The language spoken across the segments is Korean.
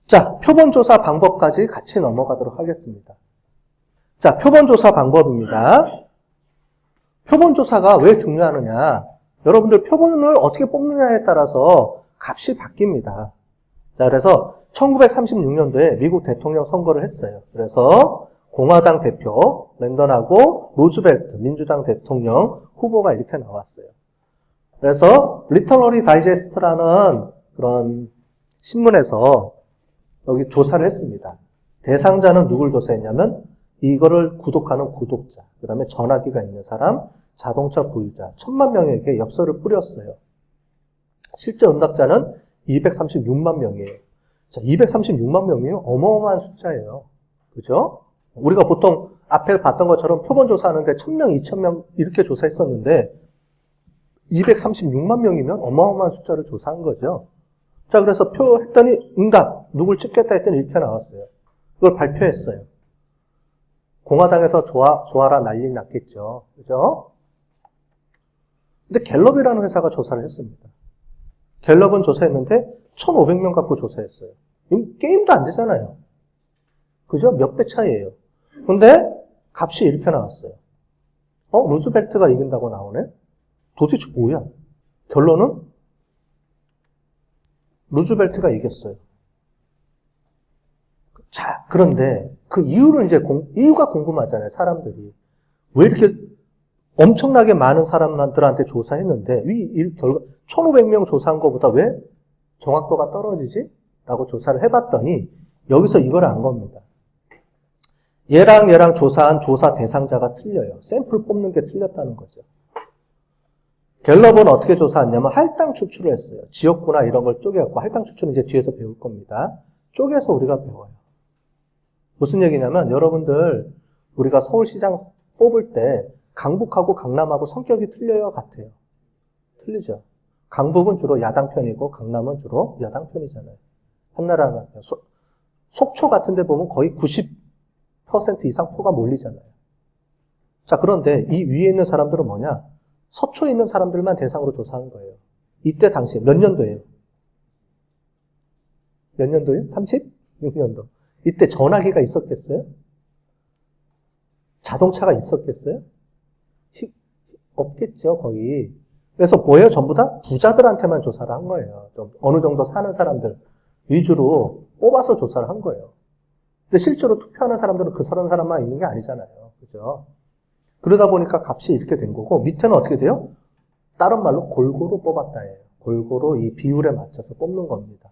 자, 표본조사 방법까지 같이 넘어가도록 하겠습니다. 자, 표본조사 방법입니다. 표본조사가 왜 중요하느냐? 여러분들 표본을 어떻게 뽑느냐에 따라서 값이 바뀝니다. 자, 그래서 1936년도에 미국 대통령 선거를 했어요. 그래서 공화당 대표 랜던하고 루즈벨트 민주당 대통령 후보가 이렇게 나왔어요. 그래서 리터러리 다이제스트라는 그런 신문에서 여기 조사를 했습니다. 대상자는 누굴 조사했냐면 이거를 구독하는 구독자, 그 다음에 전화기가 있는 사람, 자동차 보유자 1000만 명에게 엽서를 뿌렸어요. 실제 응답자는 236만 명이에요. 자, 236만 명이면 어마어마한 숫자예요. 그죠? 우리가 보통 앞에 봤던 것처럼 표본 조사하는데 1000명, 2000명 이렇게 조사했었는데 236만 명이면 어마어마한 숫자를 조사한 거죠. 자, 그래서 표했더니 응답, 누굴 찍겠다 했더니 이렇게 나왔어요. 그걸 발표했어요. 공화당에서 좋아라 난리 났겠죠. 그죠? 근데 갤럽이라는 회사가 조사를 했습니다. 갤럽은 조사했는데 1500명 갖고 조사했어요. 게임도 안 되잖아요. 그죠? 몇 배 차이예요. 근데 값이 이렇게 나왔어요. 루즈벨트가 이긴다고 나오네? 도대체 뭐야? 결론은 루즈벨트가 이겼어요. 자, 그런데 그 이유는 이제 이유가 궁금하잖아요, 사람들이. 왜 이렇게 엄청나게 많은 사람들한테 조사했는데, 이 결과, 1500명 조사한 것보다 왜 정확도가 떨어지지? 라고 조사를 해봤더니, 여기서 이걸 안 겁니다. 얘랑 조사한 조사 대상자가 틀려요. 샘플 뽑는 게 틀렸다는 거죠. 갤럽은 어떻게 조사했냐면 할당 추출을 했어요. 지역구나 이런 걸 쪼개갖고, 할당 추출은 이제 뒤에서 배울 겁니다. 쪼개서 우리가 배워요. 무슨 얘기냐면 여러분들 우리가 서울시장 뽑을 때 강북하고 강남하고 성격이 틀려요, 같아요? 틀리죠. 강북은 주로 야당 편이고 강남은 주로 여당 편이잖아요. 한나라는 속초 같은 데 보면 거의 90% 이상 표가 몰리잖아요. 자, 그런데 이 위에 있는 사람들은 뭐냐? 서초에 있는 사람들만 대상으로 조사한 거예요. 이때 당시에 몇 년도예요? 몇 년도예요? 36년도. 이때 전화기가 있었겠어요? 자동차가 있었겠어요? 없겠죠, 거의. 그래서 뭐예요? 전부 다 부자들한테만 조사를 한 거예요. 좀 어느 정도 사는 사람들 위주로 뽑아서 조사를 한 거예요. 근데 실제로 투표하는 사람들은 그 사람만 있는 게 아니잖아요. 그죠? 그러다 보니까 값이 이렇게 된 거고, 밑에는 어떻게 돼요? 다른 말로 골고루 뽑았다예요. 골고루 이 비율에 맞춰서 뽑는 겁니다.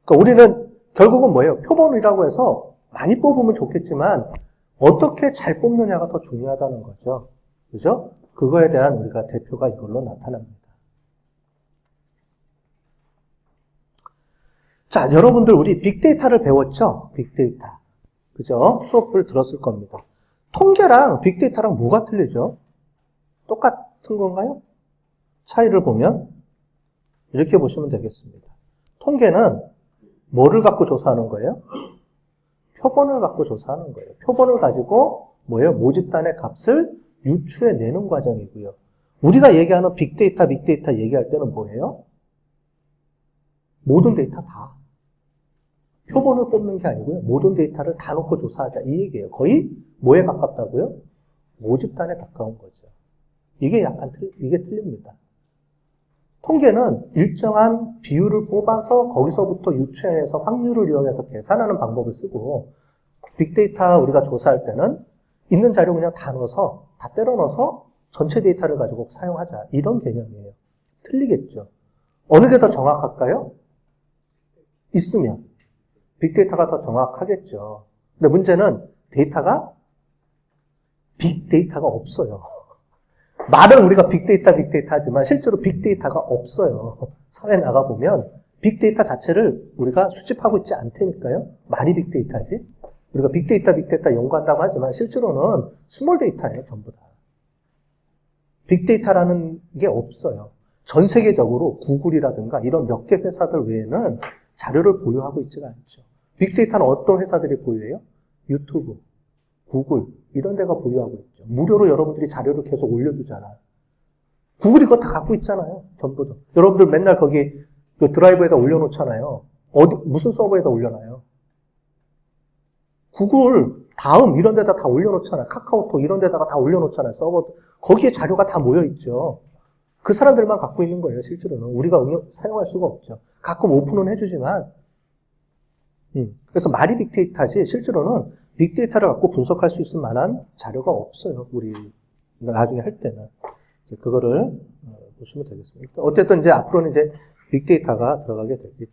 그러니까 우리는 결국은 뭐예요? 표본이라고 해서 많이 뽑으면 좋겠지만 어떻게 잘 뽑느냐가 더 중요하다는 거죠. 그죠? 그거에 대한 우리가 대표가 이걸로 나타납니다. 자, 여러분들 우리 빅데이터를 배웠죠? 빅데이터. 그죠? 수업을 들었을 겁니다. 통계랑 빅데이터랑 뭐가 틀리죠? 똑같은 건가요? 차이를 보면 이렇게 보시면 되겠습니다. 통계는 뭐를 갖고 조사하는 거예요? 표본을 갖고 조사하는 거예요. 표본을 가지고 뭐예요? 모집단의 값을 유추해내는 과정이고요. 우리가 얘기하는 빅데이터 얘기할 때는 뭐예요? 모든 데이터 다. 표본을 뽑는 게 아니고요. 모든 데이터를 다 놓고 조사하자. 이 얘기예요. 거의 뭐에 가깝다고요? 모집단에 가까운 거죠. 이게 이게 틀립니다. 통계는 일정한 비율을 뽑아서 거기서부터 유추해서 확률을 이용해서 계산하는 방법을 쓰고, 빅데이터 우리가 조사할 때는 있는 자료 그냥 다 넣어서, 다 때려 넣어서 전체 데이터를 가지고 사용하자. 이런 개념이에요. 틀리겠죠. 어느 게 더 정확할까요? 있으면. 빅데이터가 더 정확하겠죠. 근데 문제는 데이터가 빅데이터가 없어요. 말은 우리가 빅데이터 하지만 실제로 빅데이터가 없어요. 사회에 나가보면 빅데이터 자체를 우리가 수집하고 있지 않다니까요. 말이 빅데이터지. 우리가 빅데이터 연구한다고 하지만 실제로는 스몰 데이터예요, 전부 다. 빅데이터라는 게 없어요. 전 세계적으로 구글이라든가 이런 몇 개 회사들 외에는 자료를 보유하고 있지가 않죠. 빅데이터는 어떤 회사들이 보유해요? 유튜브, 구글 이런 데가 보유하고 있죠. 무료로 여러분들이 자료를 계속 올려주잖아요. 구글이 그거 다 갖고 있잖아요. 전부 다. 여러분들 맨날 거기 그 드라이브에다 올려놓잖아요. 무슨 서버에다 올려놔요? 구글, 다음 이런 데다 다 올려놓잖아요. 카카오톡 이런 데다가 다 올려놓잖아요. 서버. 거기에 자료가 다 모여있죠. 그 사람들만 갖고 있는 거예요, 실제로는. 우리가 사용할 수가 없죠. 가끔 오픈은 해주지만. 그래서 말이 빅데이터지, 실제로는 빅데이터를 갖고 분석할 수 있을 만한 자료가 없어요. 우리 나중에 할 때는. 이제 그거를 보시면 되겠습니다. 어쨌든 이제 앞으로는 이제 빅데이터가 들어가게 되겠죠.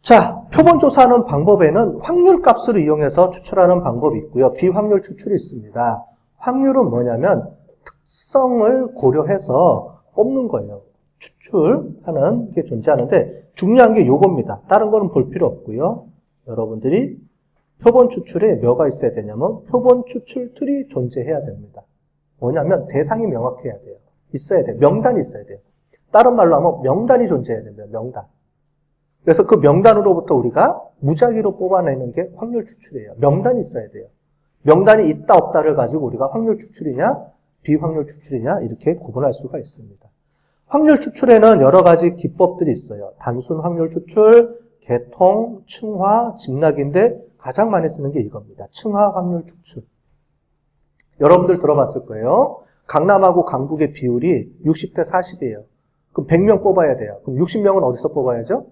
자, 표본 조사하는 방법에는 확률 값을 이용해서 추출하는 방법이 있고요. 비확률 추출이 있습니다. 확률은 뭐냐면 특성을 고려해서 뽑는 거예요. 추출하는 게 존재하는데 중요한 게 요겁니다. 다른 거는 볼 필요 없고요. 여러분들이 표본 추출에 뭐가 있어야 되냐면 표본 추출 틀이 존재해야 됩니다. 뭐냐면 대상이 명확해야 돼요. 있어야 돼요. 명단이 있어야 돼요. 다른 말로 하면 명단이 존재해야 됩니다. 명단. 그래서 그 명단으로부터 우리가 무작위로 뽑아내는 게 확률 추출이에요. 명단이 있어야 돼요. 명단이 있다 없다를 가지고 우리가 확률 추출이냐 비확률 추출이냐 이렇게 구분할 수가 있습니다. 확률 추출에는 여러 가지 기법들이 있어요. 단순 확률 추출, 계통, 층화, 집락인데 가장 많이 쓰는 게 이겁니다. 층화 확률 추출. 여러분들 들어봤을 거예요. 강남하고 강북의 비율이 60대 40이에요. 그럼 100명 뽑아야 돼요. 그럼 60명은 어디서 뽑아야죠?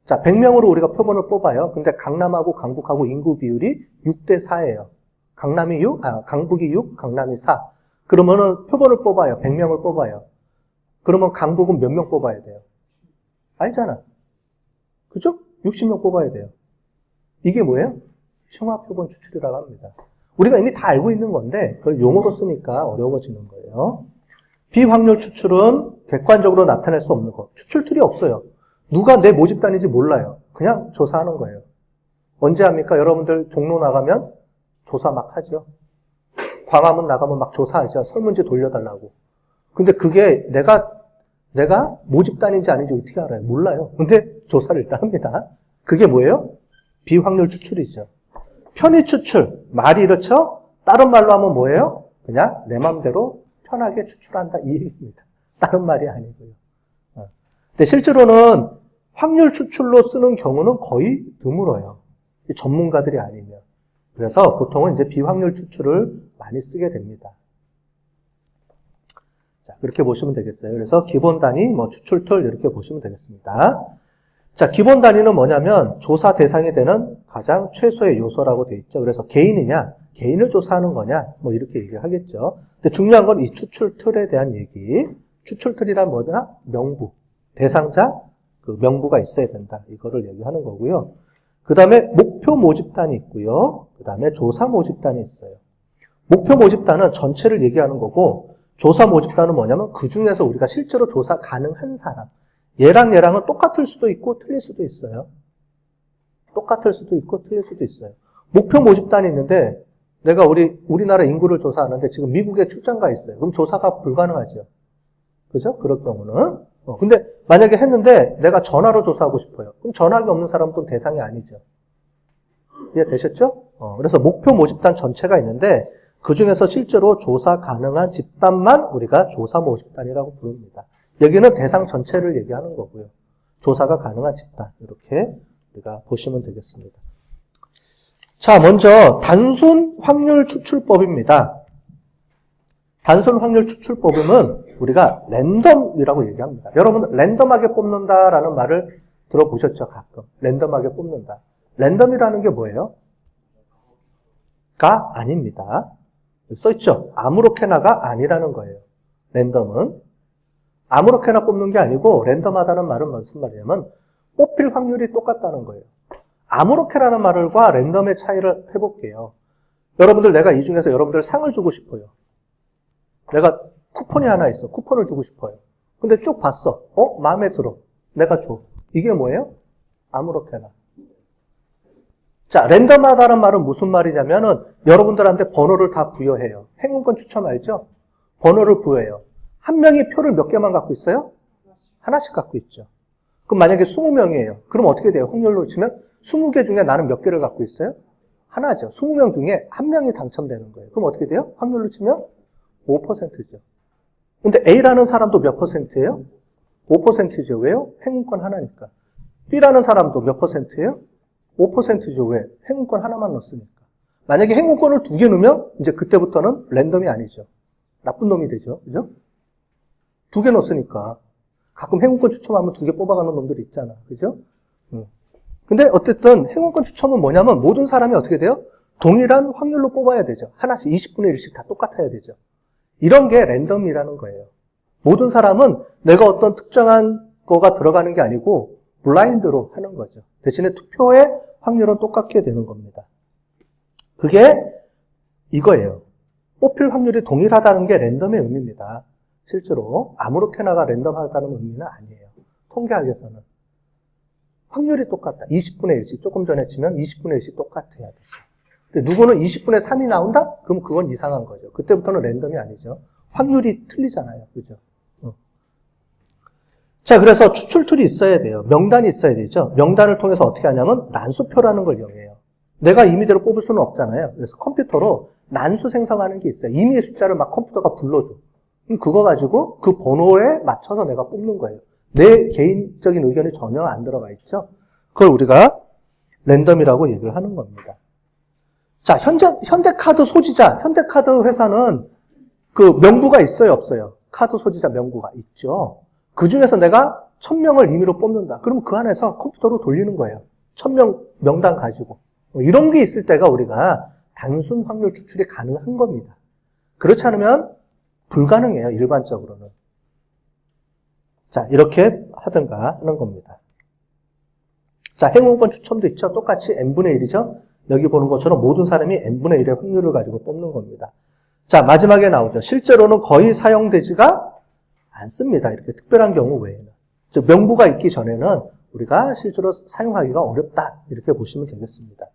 자, 100명으로 우리가 표본을 뽑아요. 근데 강남하고 강북하고 인구 비율이 6대 4예요. 강남이 6, 강북이 6, 강남이 4. 그러면은 표본을 뽑아요. 100명을 뽑아요. 그러면 강북은 몇 명 뽑아야 돼요? 알잖아. 그죠? 60명 뽑아야 돼요. 이게 뭐예요? 층화 표본 추출이라고 합니다. 우리가 이미 다 알고 있는 건데 그걸 용어로 쓰니까 어려워지는 거예요. 비확률 추출은 객관적으로 나타낼 수 없는 거. 추출 틀이 없어요. 누가 내 모집단인지 몰라요. 그냥 조사하는 거예요. 언제 합니까? 여러분들 종로 나가면 조사 막 하죠. 광화문 나가면 막 조사하죠. 설문지 돌려달라고. 근데 그게 내가 모집단인지 아닌지 어떻게 알아요? 몰라요. 근데 조사를 일단 합니다. 그게 뭐예요? 비확률 추출이죠. 편의 추출. 말이 이렇죠? 다른 말로 하면 뭐예요? 그냥 내 맘대로 편하게 추출한다 이 얘기입니다. 다른 말이 아니고요. 근데 실제로는 확률 추출로 쓰는 경우는 거의 드물어요. 전문가들이 아니면. 그래서 보통은 이제 비확률 추출을 많이 쓰게 됩니다. 자, 그렇게 보시면 되겠어요. 그래서 기본 단위, 추출 툴 이렇게 보시면 되겠습니다. 자, 기본 단위는 뭐냐면 조사 대상이 되는 가장 최소의 요소라고 되어 있죠. 그래서 개인이냐, 개인을 조사하는 거냐, 이렇게 얘기를 하겠죠. 근데 중요한 건 이 추출 툴에 대한 얘기. 추출 툴이란 뭐냐? 명부. 대상자, 그 명부가 있어야 된다. 이거를 얘기하는 거고요. 그 다음에 목표 모집단이 있고요. 그 다음에 조사 모집단이 있어요. 목표 모집단은 전체를 얘기하는 거고, 조사 모집단은 뭐냐면 그 중에서 우리가 실제로 조사 가능한 사람. 얘랑은 똑같을 수도 있고 틀릴 수도 있어요. 똑같을 수도 있고 틀릴 수도 있어요. 목표 모집단이 있는데 내가 우리나라 인구를 조사하는데 지금 미국에 출장 가 있어요. 그럼 조사가 불가능하죠. 그죠? 그럴 경우는. 근데 만약에 했는데 내가 전화로 조사하고 싶어요. 그럼 전화기 없는 사람은 또 대상이 아니죠. 이해되셨죠? 그래서 목표 모집단 전체가 있는데 그 중에서 실제로 조사 가능한 집단만 우리가 조사 모집단이라고 부릅니다. 여기는 대상 전체를 얘기하는 거고요. 조사가 가능한 집단 이렇게 우리가 보시면 되겠습니다. 자, 먼저 단순 확률 추출법입니다. 단순 확률 추출법은 우리가 랜덤이라고 얘기합니다. 여러분 랜덤하게 뽑는다라는 말을 들어보셨죠? 가끔. 랜덤하게 뽑는다. 랜덤이라는 게 뭐예요? 가 아닙니다. 써있죠? 아무렇게나가 아니라는 거예요. 랜덤은. 아무렇게나 뽑는 게 아니고 랜덤하다는 말은 무슨 말이냐면 뽑힐 확률이 똑같다는 거예요. 아무렇게라는 말과 랜덤의 차이를 해볼게요. 여러분들 내가 이 중에서 여러분들 상을 주고 싶어요. 내가 쿠폰이 하나 있어. 쿠폰을 주고 싶어요. 근데 쭉 봤어. 마음에 들어. 내가 줘. 이게 뭐예요? 아무렇게나. 자, 랜덤하다는 말은 무슨 말이냐면은 여러분들한테 번호를 다 부여해요. 행운권 추첨 알죠? 번호를 부여해요. 한 명이 표를 몇 개만 갖고 있어요? 하나씩 갖고 있죠. 그럼 만약에 20명이에요. 그럼 어떻게 돼요? 확률로 치면 20개 중에 나는 몇 개를 갖고 있어요? 하나죠. 20명 중에 한 명이 당첨되는 거예요. 그럼 어떻게 돼요? 확률로 치면 5%죠. 근데 A라는 사람도 몇 %예요? 5%죠. 왜요? 행운권 하나니까. B라는 사람도 몇 %예요? 5%죠. 왜? 행운권 하나만 넣었으니까. 만약에 행운권을 2개 넣으면 이제 그때부터는 랜덤이 아니죠. 나쁜 놈이 되죠. 그죠? 2개 넣었으니까. 가끔 행운권 추첨하면 2개 뽑아가는 놈들이 있잖아. 그죠? 근데 어쨌든 행운권 추첨은 뭐냐면 모든 사람이 어떻게 돼요? 동일한 확률로 뽑아야 되죠. 하나씩 20분의 1씩 다 똑같아야 되죠. 이런 게 랜덤이라는 거예요. 모든 사람은 내가 어떤 특정한 거가 들어가는 게 아니고 블라인드로 하는 거죠. 대신에 투표의 확률은 똑같게 되는 겁니다. 그게 이거예요. 뽑힐 확률이 동일하다는 게 랜덤의 의미입니다. 실제로 아무렇게나가 랜덤하다는 의미는 아니에요. 통계학에서는. 확률이 똑같다. 20분의 1씩. 조금 전에 치면 20분의 1씩 똑같아야 되죠. 근데 누구는 20분의 3이 나온다? 그럼 그건 이상한 거죠. 그때부터는 랜덤이 아니죠. 확률이 틀리잖아요. 그죠? 자, 그래서 추출툴이 있어야 돼요. 명단이 있어야 되죠. 명단을 통해서 어떻게 하냐면 난수표라는 걸 이용해요. 내가 임의대로 뽑을 수는 없잖아요. 그래서 컴퓨터로 난수 생성하는 게 있어요. 임의의 숫자를 막 컴퓨터가 불러줘. 그럼 그거 가지고 그 번호에 맞춰서 내가 뽑는 거예요. 내 개인적인 의견이 전혀 안 들어가 있죠. 그걸 우리가 랜덤이라고 얘기를 하는 겁니다. 자, 현대카드 소지자, 현대카드 회사는 그 명부가 있어요, 없어요? 카드 소지자 명부가 있죠. 그 중에서 내가 1000명을 임의로 뽑는다. 그럼 그 안에서 컴퓨터로 돌리는 거예요. 1000명 명단 가지고. 이런 게 있을 때가 우리가 단순 확률 추출이 가능한 겁니다. 그렇지 않으면 불가능해요, 일반적으로는. 자, 이렇게 하든가 하는 겁니다. 자, 행운권 추첨도 있죠. 똑같이 n분의 1이죠. 여기 보는 것처럼 모든 사람이 n분의 1의 확률을 가지고 뽑는 겁니다. 자, 마지막에 나오죠. 실제로는 거의 사용되지가 않습니다. 이렇게 특별한 경우 외에는. 즉, 명부가 있기 전에는 우리가 실제로 사용하기가 어렵다. 이렇게 보시면 되겠습니다.